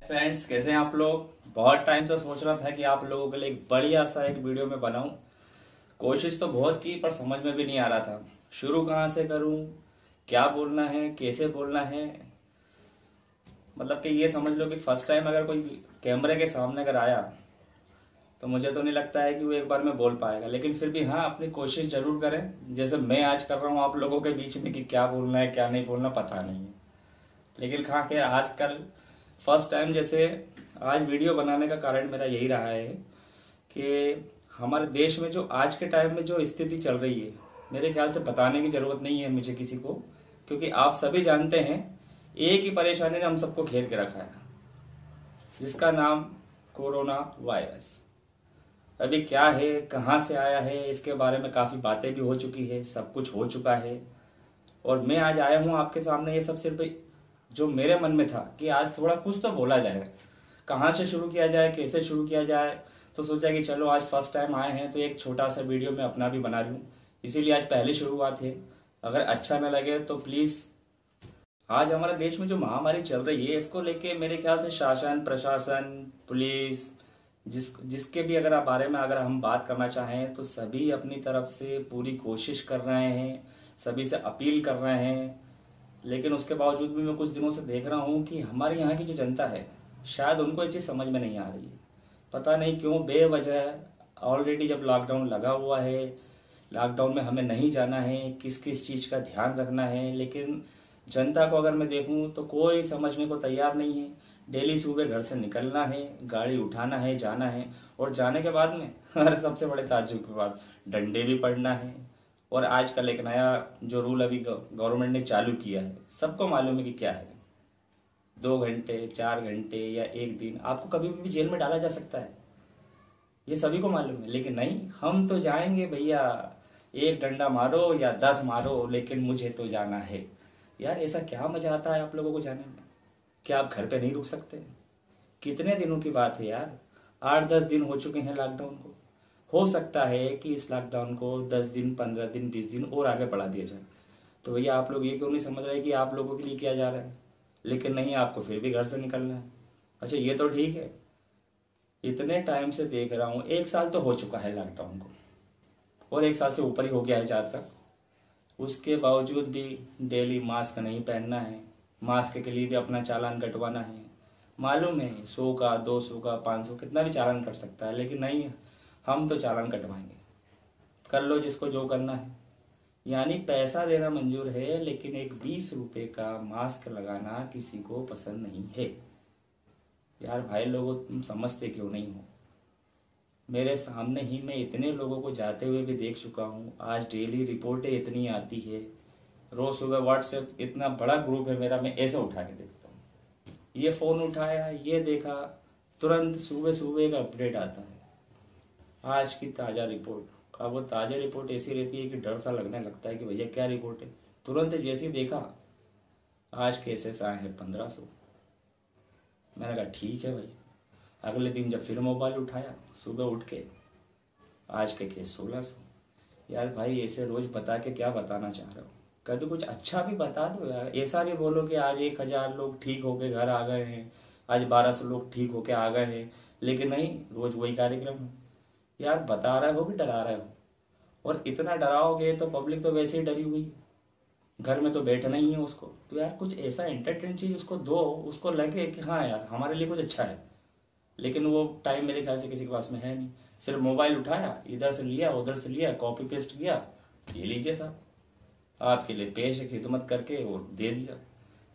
Friends, कैसे हैं आप लोग। बहुत टाइम से सोच रहा था कि आप लोगों के लिए एक बढ़िया सा एक वीडियो में बनाऊं। कोशिश तो बहुत की पर समझ में भी नहीं आ रहा था शुरू कहाँ से करूं, क्या बोलना है, कैसे बोलना है। मतलब कि ये समझ लो कि फर्स्ट टाइम अगर कोई कैमरे के सामने अगर आया तो मुझे तो नहीं लगता है कि वो एक बार में बोल पाएगा, लेकिन फिर भी हाँ, अपनी कोशिश जरूर करें जैसे मैं आज कर रहा हूँ आप लोगों के बीच में कि क्या बोलना है क्या नहीं बोलना पता नहीं है। लेकिन खा के आजकल फर्स्ट टाइम जैसे आज वीडियो बनाने का कारण मेरा यही रहा है कि हमारे देश में जो आज के टाइम में जो स्थिति चल रही है, मेरे ख्याल से बताने की जरूरत नहीं है मुझे किसी को, क्योंकि आप सभी जानते हैं एक ही परेशानी ने हम सबको घेर के रखा है, जिसका नाम कोरोना वायरस। अभी क्या है, कहाँ से आया है, इसके बारे में काफ़ी बातें भी हो चुकी है, सब कुछ हो चुका है। और मैं आज आया हूँ आपके सामने ये सब सिर्फ जो मेरे मन में था कि आज थोड़ा कुछ तो बोला जाए, कहाँ से शुरू किया जाए, कैसे शुरू किया जाए। तो सोचा कि चलो आज फर्स्ट टाइम आए हैं तो एक छोटा सा वीडियो मैं अपना भी बना लूँ, इसीलिए आज पहली शुरुआत है। अगर अच्छा न लगे तो प्लीज़। आज हमारे देश में जो महामारी चल रही है इसको लेके मेरे ख्याल से शासन, प्रशासन, पुलिस, जिसके भी अगर आप बारे में अगर हम बात करना चाहें तो सभी अपनी तरफ से पूरी कोशिश कर रहे हैं, सभी से अपील कर रहे हैं। लेकिन उसके बावजूद भी मैं कुछ दिनों से देख रहा हूँ कि हमारे यहाँ की जो जनता है शायद उनको ये चीज़ समझ में नहीं आ रही है। पता नहीं क्यों बेवजह ऑलरेडी जब लॉकडाउन लगा हुआ है, लॉकडाउन में हमें नहीं जाना है, किस किस चीज़ का ध्यान रखना है, लेकिन जनता को अगर मैं देखूं तो कोई समझने को तैयार नहीं है। डेली सुबह घर से निकलना है, गाड़ी उठाना है, जाना है, और जाने के बाद में अरे सबसे बड़े ताज्जुब की बात, डंडे भी पड़ना है। और आजकल एक नया जो रूल अभी गवर्नमेंट ने चालू किया है, सबको मालूम है कि क्या है। 2 घंटे, 4 घंटे या एक दिन आपको कभी भी जेल में डाला जा सकता है, ये सभी को मालूम है। लेकिन नहीं, हम तो जाएंगे भैया, एक डंडा मारो या 10 मारो, लेकिन मुझे तो जाना है। यार ऐसा क्या मजा आता है आप लोगों को जाने में? क्या आप घर पे नहीं रुक सकते? कितने दिनों की बात है यार, 8-10 दिन हो चुके हैं लॉकडाउन को। हो सकता है कि इस लॉकडाउन को 10 दिन, 15 दिन, 20 दिन और आगे बढ़ा दिया जाए। तो भैया आप लोग ये क्यों नहीं समझ रहे कि आप लोगों के लिए किया जा रहा है? लेकिन नहीं, आपको फिर भी घर से निकलना है। अच्छा ये तो ठीक है, इतने टाइम से देख रहा हूँ, 1 साल तो हो चुका है लॉकडाउन को, और 1 साल से ऊपर ही हो गया है जहाँ तक। उसके बावजूद भी डेली मास्क नहीं पहनना है, मास्क के लिए भी अपना चालान कटवाना है। मालूम है 100 का, 200 का, 500 कितना भी चालान कट सकता है, लेकिन नहीं, हम तो चालान कटवाएंगे। कर लो जिसको जो करना है। यानी पैसा देना मंजूर है, लेकिन एक 20 रुपए का मास्क लगाना किसी को पसंद नहीं है। यार भाई लोगों, तुम समझते क्यों नहीं हो? मेरे सामने ही मैं इतने लोगों को जाते हुए भी देख चुका हूँ। आज डेली रिपोर्टें इतनी आती है, रोज सुबह व्हाट्सएप इतना बड़ा ग्रुप है मेरा, मैं ऐसे उठा के देखता हूँ। ये फ़ोन उठाया, ये देखा, तुरंत सुबह सुबह एक अपडेट आता है, आज की ताज़ा रिपोर्ट। अब वो ताज़ा रिपोर्ट ऐसी रहती है कि डर सा लगने लगता है कि भैया क्या रिपोर्ट है। तुरंत जैसे ही देखा, आज केसेस आए हैं 1500। मैंने कहा ठीक है भाई। अगले दिन जब फिर मोबाइल उठाया सुबह उठ के, आज के केस 1600। यार भाई ऐसे रोज बता के क्या बताना चाह रहे हो? कभी कुछ अच्छा भी बता दो यार। ऐसा भी बोलो कि आज 1000 लोग ठीक होके घर आ गए हैं, आज 1200 लोग ठीक होके आ गए हैं, लेकिन नहीं, रोज वही कार्यक्रम है। यार बता रहे हो कि डरा रहे हो? और इतना डराओगे तो पब्लिक तो वैसे ही डरी हुई है, घर में तो बैठना ही है उसको। तो यार कुछ ऐसा एंटरटेन चीज उसको दो, उसको लगे कि हाँ यार हमारे लिए कुछ अच्छा है। लेकिन वो टाइम मेरे ख्याल से किसी के पास में है नहीं। सिर्फ मोबाइल उठाया, इधर से लिया, उधर से लिया, कॉपी पेस्ट किया, ये लीजिए साहब, आपके लिए पेश है, खिदमत करके वो दे दिया।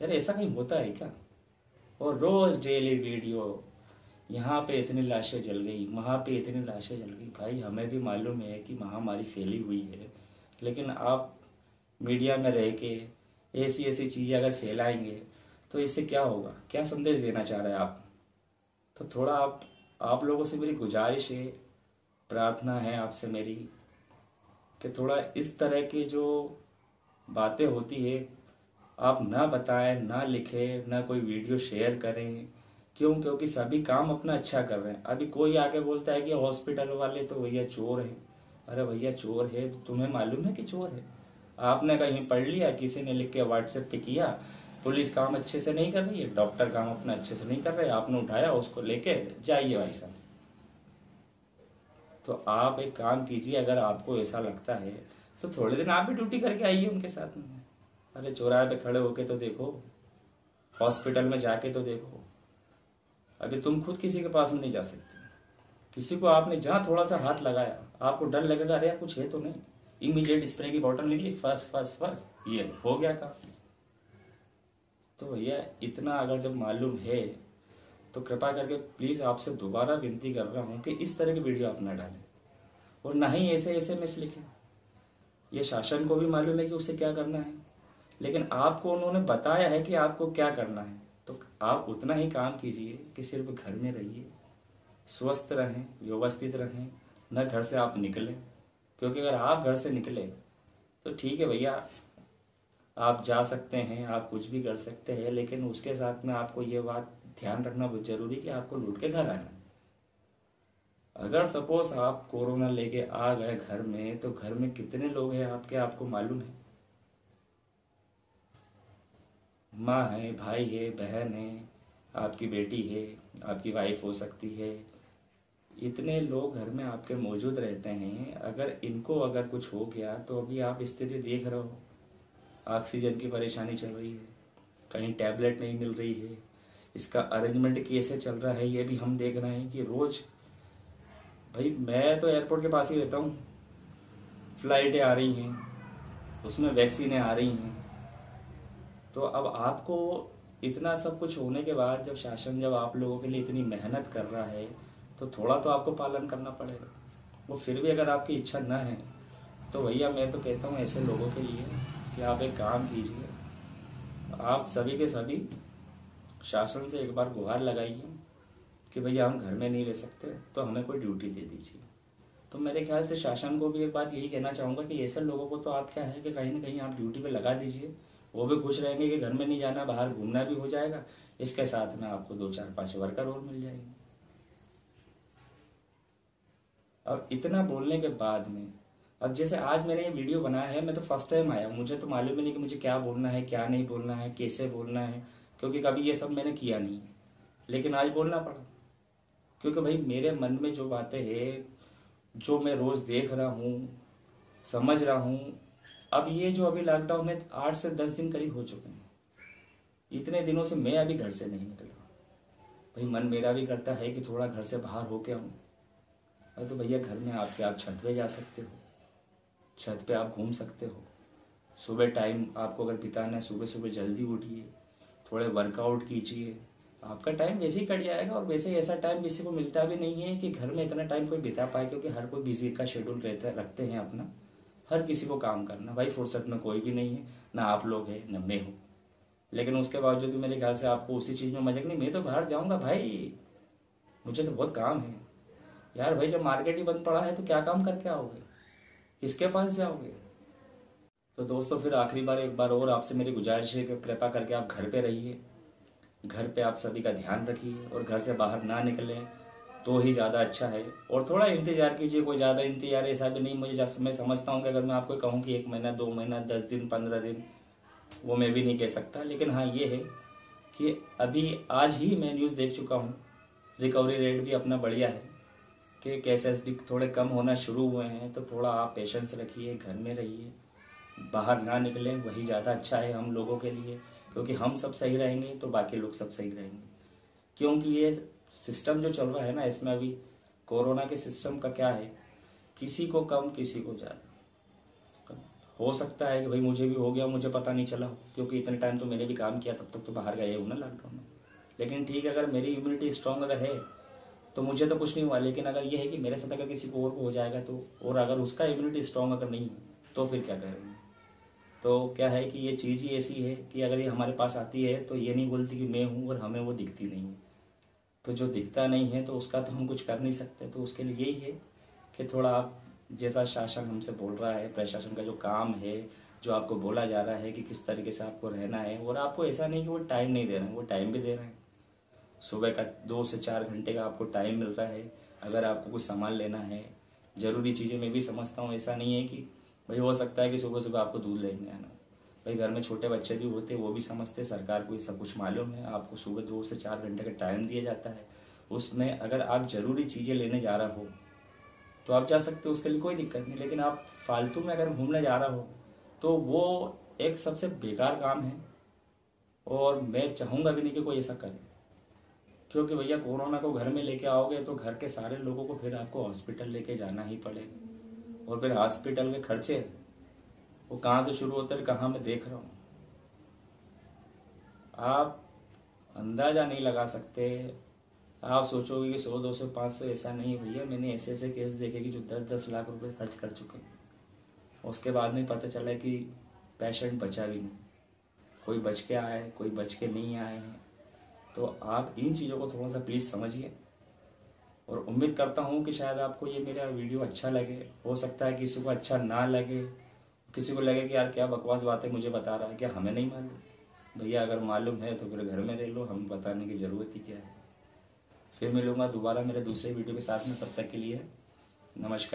यार ऐसा कहीं होता है क्या? और रोज डेली वीडियो, यहाँ पे इतनी लाशें जल गई, वहाँ पे इतनी लाशें जल गई। भाई हमें भी मालूम है कि महामारी फैली हुई है, लेकिन आप मीडिया में रह के ऐसी ऐसी चीज़ें अगर फैलाएंगे तो इससे क्या होगा? क्या संदेश देना चाह रहे हैं आप? तो थोड़ा आप लोगों से मेरी गुजारिश है, प्रार्थना है आपसे मेरी, कि थोड़ा इस तरह की जो बातें होती है आप ना बताएं, ना लिखें, ना कोई वीडियो शेयर करें। क्यों? क्योंकि सभी काम अपना अच्छा कर रहे हैं। अभी कोई आके बोलता है कि हॉस्पिटल वाले तो भैया चोर हैं। अरे भैया चोर है तो तुम्हें मालूम है कि चोर है? आपने कहीं पढ़ लिया, किसी ने लिख के व्हाट्सएप पे किया, पुलिस काम अच्छे से नहीं कर रही है, डॉक्टर काम अपना अच्छे से नहीं कर रहे, आपने उठाया उसको लेके जाइए भाई साहब। तो आप एक काम कीजिए, अगर आपको ऐसा लगता है तो थोड़े दिन आप भी ड्यूटी करके आइए उनके साथ में। अरे चौराहे पे खड़े होके तो देखो, हॉस्पिटल में जाके तो देखो। अभी तुम खुद किसी के पास में नहीं जा सकते, किसी को आपने जहाँ थोड़ा सा हाथ लगाया आपको डर लगेगा, अरे यार कुछ है तो नहीं, इमीडिएट स्प्रे की बॉटल निकली, फर्स्ट फर्स्ट फर्स्ट, ये हो गया काम। तो भैया इतना अगर जब मालूम है तो कृपा करके प्लीज़ आपसे दोबारा विनती कर रहा हूँ कि इस तरह की वीडियो आप ना डालें, और ना ही ऐसे ऐसे मिस लिखें। ये शासन को भी मालूम है कि उसे क्या करना है, लेकिन आपको उन्होंने बताया है कि आपको क्या करना है, तो आप उतना ही काम कीजिए कि सिर्फ घर में रहिए, स्वस्थ रहें, व्यवस्थित रहें, न घर से आप निकलें। क्योंकि अगर आप घर से निकले तो ठीक है भैया, आप जा सकते हैं, आप कुछ भी कर सकते हैं, लेकिन उसके साथ में आपको ये बात ध्यान रखना बहुत जरूरी कि आपको लौट के घर आना। अगर सपोज आप कोरोना लेके आ गए घर में, तो घर में कितने लोग हैं आपके, आपको मालूम है? माँ है, भाई है, बहन है, आपकी बेटी है, आपकी वाइफ हो सकती है, इतने लोग घर में आपके मौजूद रहते हैं। अगर इनको अगर कुछ हो गया तो अभी आप स्थिति देख रहे हो, ऑक्सीजन की परेशानी चल रही है, कहीं टैबलेट नहीं मिल रही है, इसका अरेंजमेंट कैसे चल रहा है ये भी हम देख रहे हैं कि रोज़। भाई मैं तो एयरपोर्ट के पास ही रहता हूँ, फ्लाइटें आ रही हैं, उसमें वैक्सीनें आ रही हैं। तो अब आपको इतना सब कुछ होने के बाद जब शासन जब आप लोगों के लिए इतनी मेहनत कर रहा है तो थोड़ा तो आपको पालन करना पड़ेगा। वो फिर भी अगर आपकी इच्छा न है तो भैया मैं तो कहता हूँ ऐसे लोगों के लिए कि आप एक काम कीजिए, आप सभी के सभी शासन से एक बार गुहार लगाइए कि भैया हम घर में नहीं रह सकते, तो हमें कोई ड्यूटी दे दीजिए। तो मेरे ख्याल से शासन को भी एक बात यही कहना चाहूँगा कि ऐसे लोगों को तो आप क्या है कि कहीं ना कहीं आप ड्यूटी पे लगा दीजिए, वो भी खुश रहेंगे कि घर में नहीं जाना, बाहर घूमना भी हो जाएगा, इसके साथ में आपको 2 4 5 वर्कर और मिल जाएंगे। अब इतना बोलने के बाद में, अब जैसे आज मैंने ये वीडियो बनाया है, मैं तो फर्स्ट टाइम आया, मुझे तो मालूम ही नहीं कि मुझे क्या बोलना है, क्या नहीं बोलना है, कैसे बोलना है, क्योंकि कभी ये सब मैंने किया नहीं है। लेकिन आज बोलना पड़ा, क्योंकि भाई मेरे मन में जो बातें हैं, जो मैं रोज़ देख रहा हूँ, समझ रहा हूँ। अब ये जो अभी लॉकडाउन में 8 से 10 दिन करीब हो चुके हैं, इतने दिनों से मैं अभी घर से नहीं निकला। भाई मन मेरा भी करता है कि थोड़ा घर से बाहर होके आऊँ। अरे तो भैया घर में आपके आप छत पे जा सकते हो, छत पे आप घूम सकते हो। सुबह टाइम आपको अगर बिताना है, सुबह सुबह जल्दी उठिए, थोड़े वर्कआउट कीजिए, आपका टाइम वैसे ही कट जाएगा। और वैसे ऐसा टाइम किसी को मिलता भी नहीं है कि घर में इतना टाइम कोई बिता पाए, क्योंकि हर कोई बिजी का शेड्यूल रहता है, रखते हैं अपना, हर किसी को काम करना। भाई फुर्सत में कोई भी नहीं है, ना आप लोग हैं न मैं हूँ। लेकिन उसके बावजूद भी मेरे ख्याल से आपको उसी चीज़ में मजा नहीं, मैं तो बाहर जाऊँगा भाई, मुझे तो बहुत काम है यार। भाई जब मार्केट ही बंद पड़ा है तो क्या काम करके आओगे, किसके पास जाओगे? तो दोस्तों फिर आखिरी बार एक बार और आपसे मेरी गुजारिश है कि कृपा करके आप घर पे रहिए, घर पे आप सभी का ध्यान रखिए, और घर से बाहर ना निकलें तो ही ज़्यादा अच्छा है। और थोड़ा इंतज़ार कीजिए, कोई ज़्यादा इंतज़ार ऐसा भी नहीं, मैं समझता हूँ कि अगर मैं आपको कहूँ कि 1 महीना 2 महीना 10 दिन 15 दिन, वो मैं भी नहीं कह सकता। लेकिन हाँ ये है कि अभी आज ही मैं न्यूज़ देख चुका हूँ, रिकवरी रेट भी अपना बढ़िया है, कि केसेस भी थोड़े कम होना शुरू हुए हैं। तो थोड़ा आप पेशेंस रखिए, घर में रहिए, बाहर ना निकलें, वही ज़्यादा अच्छा है हम लोगों के लिए। क्योंकि हम सब सही रहेंगे तो बाकी लोग सब सही रहेंगे। क्योंकि ये सिस्टम जो चल रहा है ना, इसमें अभी कोरोना के सिस्टम का क्या है, किसी को कम किसी को ज़्यादा। हो सकता है कि भाई मुझे भी हो गया, मुझे पता नहीं चला, क्योंकि इतने टाइम तो मैंने भी काम किया, तब तक तो बाहर गए हूँ ना लॉकडाउन में। लेकिन ठीक है, अगर मेरी इम्यूनिटी स्ट्रांग अगर है तो मुझे तो कुछ नहीं हुआ। लेकिन अगर ये है कि मेरे साथ अगर किसी को और को हो जाएगा तो, और अगर उसका इम्यूनिटी स्ट्रांग अगर नहीं तो फिर क्या करेंगे? तो क्या है कि ये चीज़ ही ऐसी है कि अगर ये हमारे पास आती है तो ये नहीं बोलती कि मैं हूँ, और हमें वो दिखती नहीं है। तो जो दिखता नहीं है तो उसका तो हम कुछ कर नहीं सकते। तो उसके लिए यही है कि थोड़ा आप, जैसा शासन हमसे बोल रहा है, प्रशासन का जो काम है, जो आपको बोला जा रहा है कि किस तरीके से आपको रहना है, और आपको ऐसा नहीं कि वो टाइम नहीं दे रहे हैं, वो टाइम भी दे रहे हैं। सुबह का 2 से 4 घंटे का आपको टाइम मिल रहा है। अगर आपको कुछ सामान लेना है, ज़रूरी चीज़ें मैं भी समझता हूँ, ऐसा नहीं है कि भाई हो सकता है कि सुबह सुबह आपको दूध लेने आना, भाई घर में छोटे बच्चे भी होते, वो भी समझते, सरकार को ये सब कुछ मालूम है। आपको सुबह 2 से 4 घंटे का टाइम दिया जाता है, उसमें अगर आप ज़रूरी चीज़ें लेने जा रहा हो तो आप जा सकते हो, उसके लिए कोई दिक्कत नहीं। लेकिन आप फालतू में अगर घूमने जा रहा हो तो वो एक सबसे बेकार काम है, और मैं चाहूँगा भी नहीं कि कोई ऐसा करे। क्योंकि भैया कोरोना को घर में लेके आओगे तो घर के सारे लोगों को फिर आपको हॉस्पिटल लेके जाना ही पड़ेगा, और फिर हॉस्पिटल के खर्चे वो कहाँ से शुरू होते हैं, कहाँ मैं देख रहा हूँ। आप अंदाज़ा नहीं लगा सकते। आप सोचोगे कि 100, 200, 500, ऐसा नहीं भैया। मैंने ऐसे ऐसे केस देखे कि जो 10-10 लाख रुपए खर्च कर चुके हैं, उसके बाद में पता चला कि पेशेंट बचा भी नहीं। कोई बच के आए, कोई बच के नहीं आए हैं। तो आप इन चीज़ों को थोड़ा सा प्लीज़ समझिए, और उम्मीद करता हूँ कि शायद आपको ये मेरा वीडियो अच्छा लगे। हो सकता है किसी को अच्छा ना लगे, किसी को लगे कि यार क्या बकवास बातें मुझे बता रहा है, क्या हमें नहीं मालूम। भैया अगर मालूम है तो फिर घर में रह लो, हमें बताने की ज़रूरत ही क्या है। फिर मिलूँगा दोबारा मेरे दूसरे वीडियो के साथ में, तब तक के लिए नमस्कार।